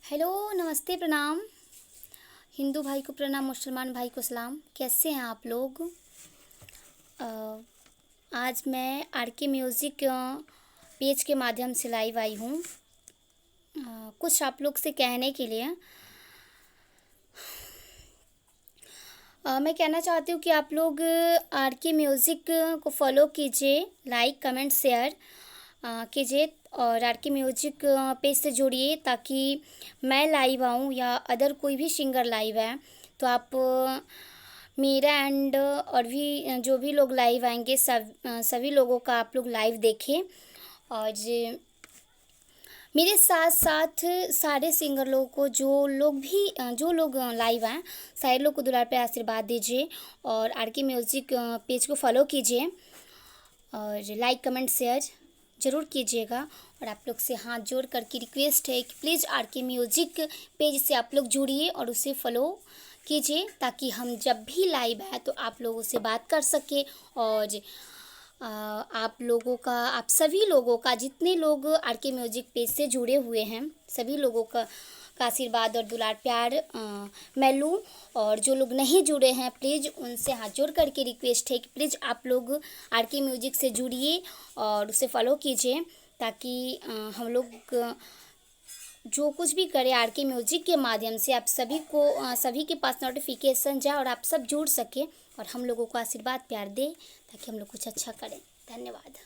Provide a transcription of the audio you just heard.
Hello, नमस्ते, प्रणाम। हिंदू भाई को प्रणाम, मुसलमान भाई को सलाम। कैसे हैं आप लोग? आज मैं आर के म्यूज़िक पेज के माध्यम से लाइव आई हूँ कुछ आप लोग से कहने के लिए। मैं कहना चाहती हूँ कि आप लोग आर के म्यूज़िक को फॉलो कीजिए, लाइक कमेंट शेयर कीजिए और आर के म्यूजिक पेज से जुड़िए ताकि मैं लाइव आऊँ या अदर कोई भी सिंगर लाइव है तो आप मेरा एंड और भी जो भी लोग लाइव आएंगे सभी लोगों का आप लोग लाइव देखें। और मेरे साथ साथ सारे सिंगर लोगों को जो लोग लाइव हैं सारे लोग को दुलार पे आशीर्वाद दीजिए और आर के म्यूज़िक पेज को फॉलो कीजिए और लाइक कमेंट शेयर ज़रूर कीजिएगा। और आप लोग से हाथ जोड़ कर की रिक्वेस्ट है कि प्लीज़ आर के म्यूज़िक पेज से आप लोग जुड़िए और उसे फॉलो कीजिए ताकि हम जब भी लाइव है तो आप लोगों से बात कर सके। और आप सभी लोगों का जितने लोग आर के म्यूज़िक पेज से जुड़े हुए हैं सभी लोगों का आशीर्वाद और दुलार प्यार मैं लूँ। और जो लोग नहीं जुड़े हैं प्लीज़ उनसे हाथ जोड़ करके रिक्वेस्ट है कि प्लीज़ आप लोग आर के म्यूज़िक से जुड़िए और उसे फॉलो कीजिए ताकि हम लोग जो कुछ भी करें आर के म्यूज़िक के माध्यम से आप सभी के पास नोटिफिकेशन जाए और आप सब जुड़ सकें और हम लोगों को आशीर्वाद प्यार दें ताकि हम लोग कुछ अच्छा करें। धन्यवाद।